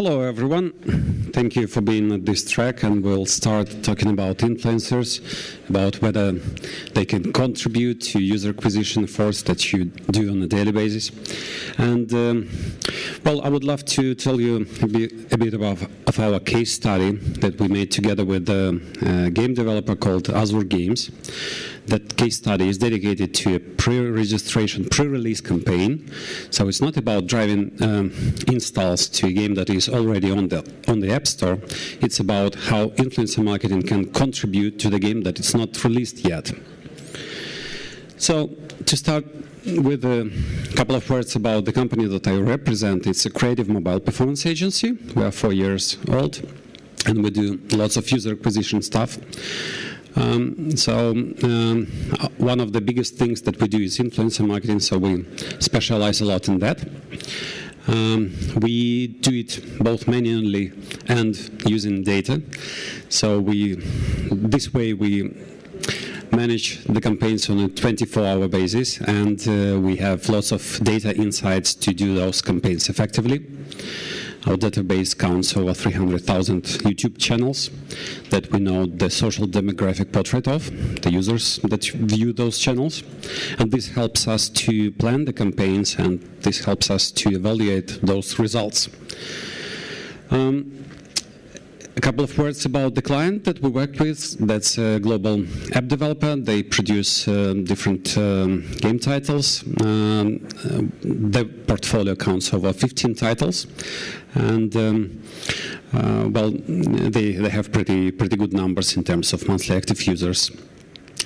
Hello everyone, thank you for being at this track, and we'll start talking about influencers, about whether they can contribute to user acquisition efforts that you do on a daily basis. And well, I would love to tell you a bit of our case study that we made together with a game developer called Azur Games. That case study is dedicated to a pre-registration, pre-release campaign. So it's not about driving installs to a game that is already on the App Store. It's about how influencer marketing can contribute to the game that is not released yet. So to start with a couple of words about the company that I represent, it's a creative mobile performance agency. We are 4 years old, and we do lots of user acquisition stuff. One of the biggest things that we do is influencer marketing, so we specialize a lot in that. We do it both manually and using data. So this way we manage the campaigns on a 24-hour basis, and we have lots of data insights to do those campaigns effectively. Our database counts over 300,000 YouTube channels that we know the social demographic portrait of, the users that view those channels. And this helps us to plan the campaigns, and this helps us to evaluate those results. A couple of words about the client that we work with. That's a global app developer. They produce different game titles. The portfolio counts over 15 titles. And well, they have pretty good numbers in terms of monthly active users.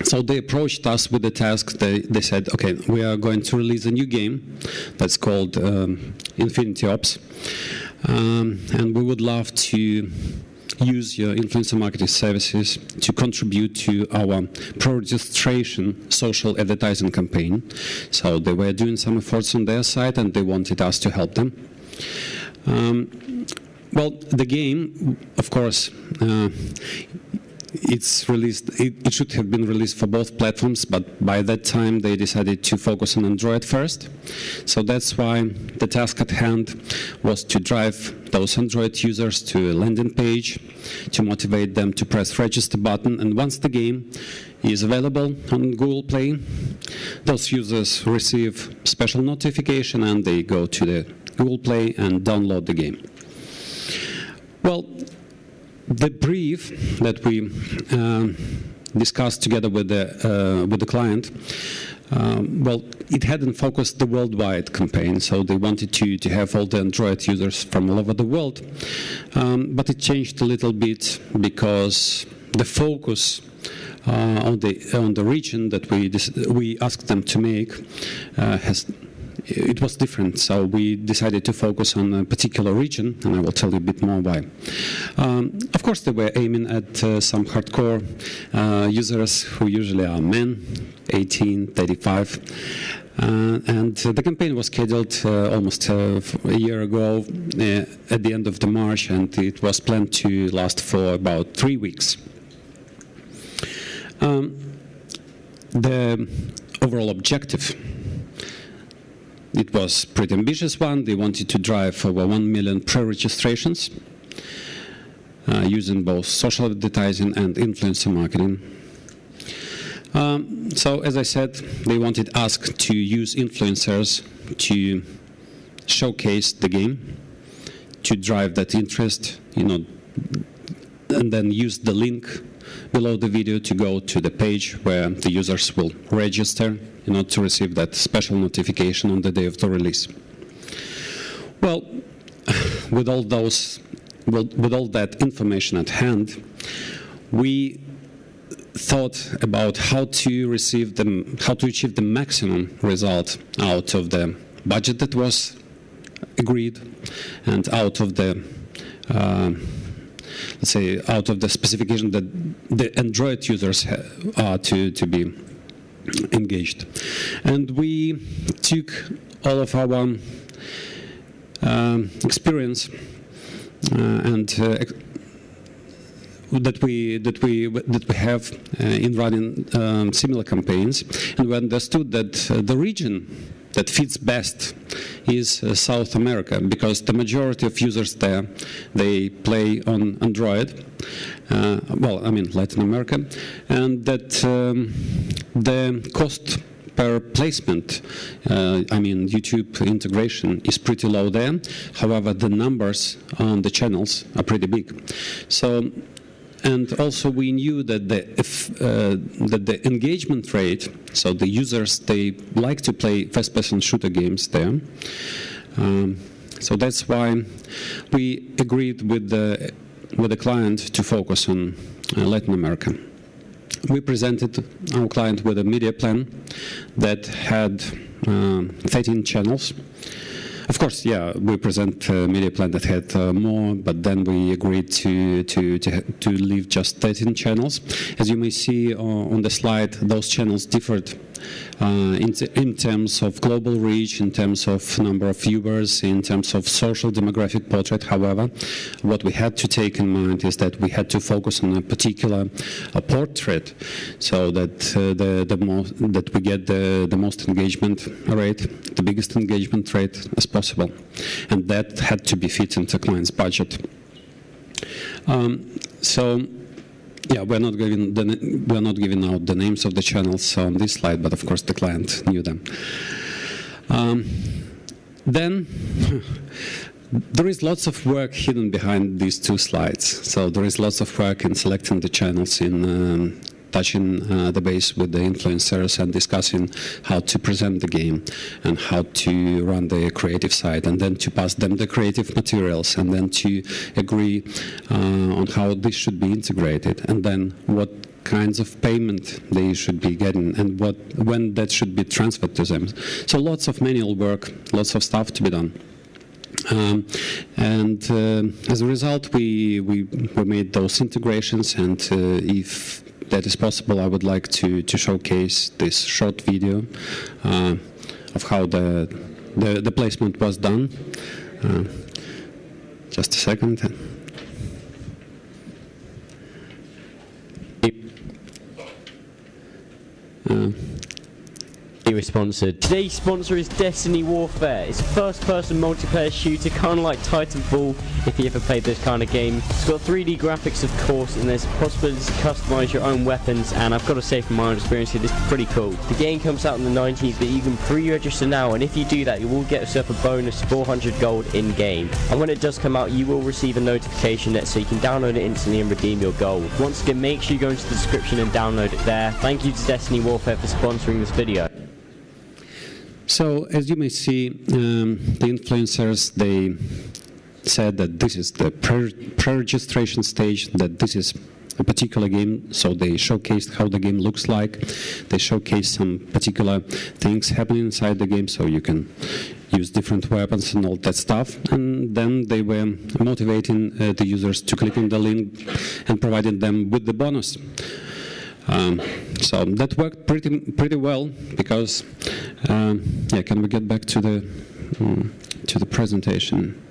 So they approached us with the task. They said, okay, we are going to release a new game that's called Infinity Ops. And we would love to use your influencer marketing services to contribute to our pro-registration social advertising campaign. So they were doing some efforts on their side, and they wanted us to help them. Well, the game, of course, it's released. It should have been released for both platforms, but by that time they decided to focus on Android first. So that's why the task at hand was to drive those Android users to a landing page, to motivate them to press register button, and once the game is available on Google Play, those users receive special notification and they go to the Google Play and download the game. Well, the brief that we discussed together with the client, well, it hadn't focused the worldwide campaign, so they wanted to have all the Android users from all over the world. But it changed a little bit because the focus on the region that we asked them to make it was different, so we decided to focus on a particular region, and I will tell you a bit more why. Of course, they were aiming at some hardcore users who usually are men, 18, 35. And the campaign was scheduled almost a year ago at the end of the March, and it was planned to last for about 3 weeks. The overall objective, it was a pretty ambitious one. They wanted to drive over 1 million pre-registrations using both social advertising and influencer marketing. So, as I said, they wanted us to use influencers to showcase the game, to drive that interest, and then use the link below the video to go to the page where the users will register to receive that special notification on the day of the release. Well, with all that information at hand, we thought about how to achieve the maximum result out of the budget that was agreed and out of the let's say out of the specification that the Android users are to be engaged. And we took all of our experience and that we have in running similar campaigns, and we understood that the region that fits best is South America, because the majority of users there, they play on Android, Latin America, and that the cost per placement, YouTube integration is pretty low there. However, the numbers on the channels are pretty big. So, and also we knew that the engagement rate, so the users, they like to play first-person shooter games there. So that's why we agreed with the client to focus on Latin America. We presented our client with a media plan that had 13 channels. Of course, we present a media plan that had more, but then we agreed to leave just 13 channels. As you may see on the slide, those channels differed in terms of global reach, in terms of number of viewers, in terms of social demographic portrait. However, what we had to take in mind is that we had to focus on a particular portrait, so that that we get the most engagement rate, the biggest engagement rate as possible, and that had to be fit into client's budget. We're not giving out the names of the channels on this slide, but of course the client knew them. Then there is lots of work hidden behind these two slides. So there is lots of work in selecting the channels, in touching the base with the influencers and discussing how to present the game and how to run the creative side, and then to pass them the creative materials, and then to agree on how this should be integrated, and then what kinds of payment they should be getting, and when that should be transferred to them. So lots of manual work, lots of stuff to be done. As a result, we made those integrations, and if that is possible, I would like to showcase this short video of how the placement was done. Just a second. Sponsored. Today's sponsor is Destiny Warfare. It's a first-person multiplayer shooter, kind of like Titanfall, if you ever played this kind of game. It's got 3D graphics, of course, and there's a possibility to customize your own weapons, and I've got to say from my own experience, it is pretty cool. The game comes out on the 19th, but you can pre-register now, and if you do that, you will get yourself a bonus 400 gold in-game. And when it does come out, you will receive a notification so you can download it instantly and redeem your gold. Once again, make sure you go into the description and download it there. Thank you to Destiny Warfare for sponsoring this video. So, as you may see, the influencers, they said that this is the pre-registration stage, that this is a particular game, so they showcased how the game looks like. They showcased some particular things happening inside the game, so you can use different weapons and all that stuff. And then they were motivating the users to click on the link and providing them with the bonus. So that worked pretty well, because can we get back to the presentation?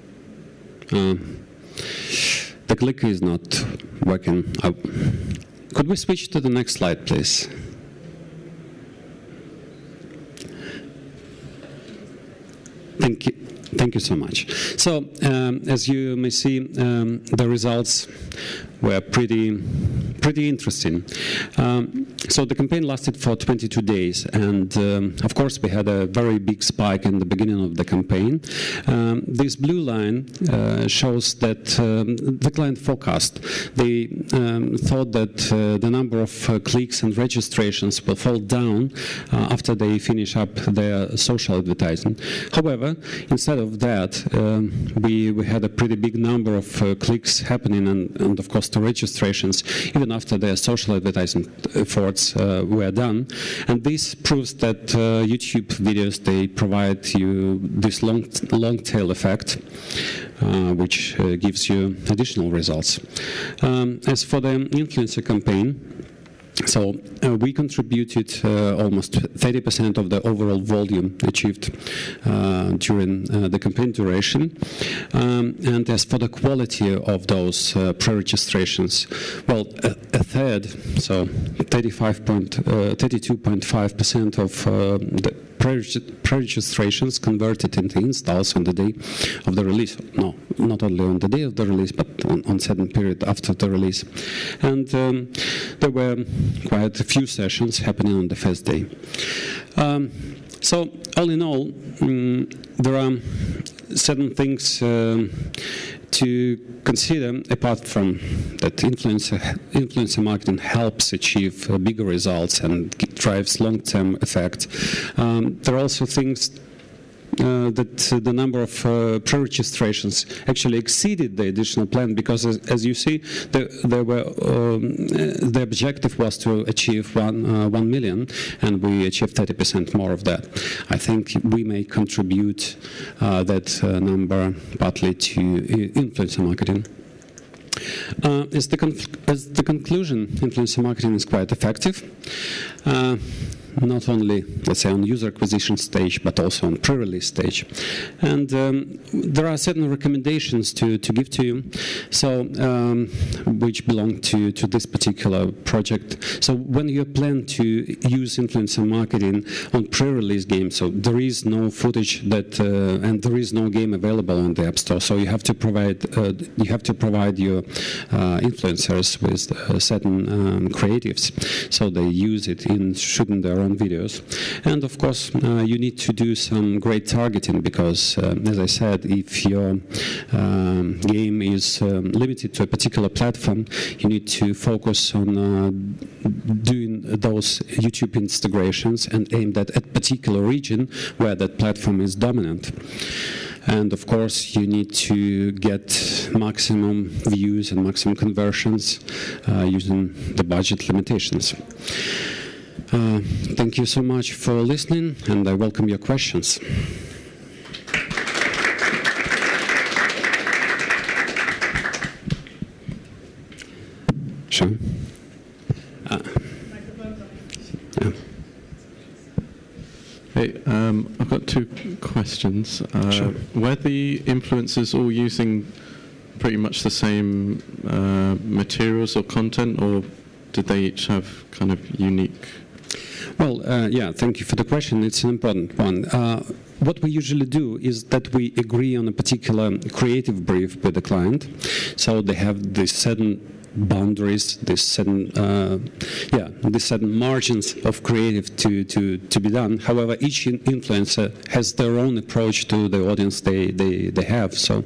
The clicker is not working. Could we switch to the next slide, please? Thank you so much. So, as you may see, the results were pretty interesting. So the campaign lasted for 22 days, and of course we had a very big spike in the beginning of the campaign. This blue line shows that the client forecast. They thought that the number of clicks and registrations will fall down after they finish up their social advertising. However, instead of that, we had a pretty big number of clicks happening, and of course the registrations, even after their social advertising efforts were done. And this proves that YouTube videos, they provide you this long tail effect, which gives you additional results. As for the influencer campaign, So we contributed almost 30% of the overall volume achieved during the campaign duration. And as for the quality of those pre-registrations, well, a third, so 32.5% of the pre-registrations converted into installs on the day of the release. No, not only on the day of the release, but on certain period after the release. And there were quite a few sessions happening on the first day. So all in all, there are certain things to consider, apart from that influencer marketing helps achieve bigger results and drives long-term effect. There are also things that the number of pre-registrations actually exceeded the additional plan, because as you see, the objective was to achieve 1 million, and we achieved 30% more of that. I think we may contribute that number partly to influencer marketing. As the conclusion, influencer marketing is quite effective. Not only, let's say, on user acquisition stage, but also on pre-release stage. And there are certain recommendations to give to you, so which belong to this particular project. So when you plan to use influencer marketing on pre-release games, so there is no footage that and there is no game available on the App Store, so you have to provide your influencers with certain creatives, so they use it in shooting their own videos. And of course, you need to do some great targeting, because as I said, if your game is limited to a particular platform, you need to focus on doing those YouTube integrations and aimed at a particular region where that platform is dominant. And of course, you need to get maximum views and maximum conversions using the budget limitations. Thank you so much for listening, and I welcome your questions. Sure. Yeah. Hey, I've got two questions. Sure. Were the influencers all using pretty much the same materials or content, or did they each have kind of unique? Well, yeah, thank you for the question. It's an important one. What we usually do is that we agree on a particular creative brief with the client. So they have these certain boundaries, these certain margins of creative to be done. However, each influencer has their own approach to the audience they have. So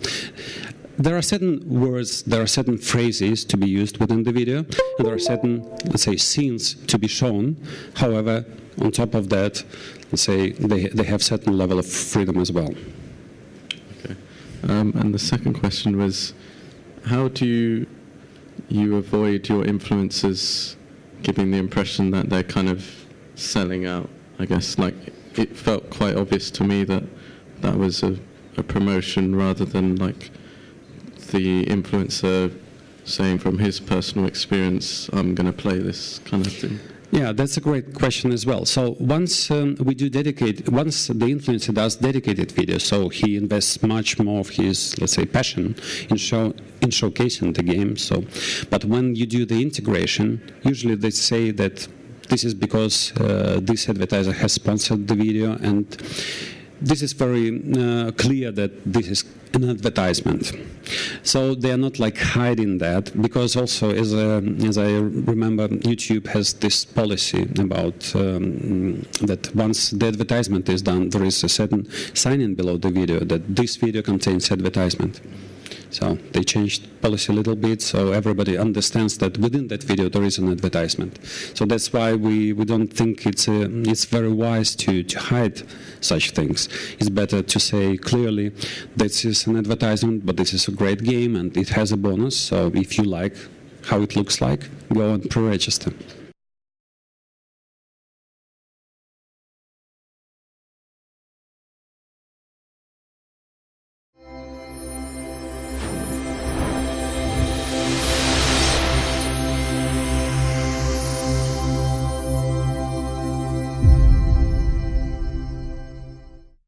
there are certain words, there are certain phrases to be used within the video, and there are certain, let's say, scenes to be shown. However, on top of that, let's say, they have certain level of freedom as well. Okay. And the second question was, how do you avoid your influencers giving the impression that they're kind of selling out? I guess, like, it felt quite obvious to me that was a promotion rather than like the influencer saying from his personal experience, I'm going to play this kind of thing. Yeah, that's a great question as well. So once once the influencer does dedicated videos, so he invests much more of his, let's say, passion in showcasing the game. So, but when you do the integration, usually they say that this is because this advertiser has sponsored the video, and this is very clear that this is an advertisement. So they are not like hiding that, because also as I remember, YouTube has this policy about that once the advertisement is done, there is a certain sign-in below the video that this video contains advertisement. So they changed policy a little bit, so everybody understands that within that video there is an advertisement. So that's why we don't think it's very wise to hide such things. It's better to say clearly, this is an advertisement, but this is a great game and it has a bonus. So if you like how it looks like, go and pre-register.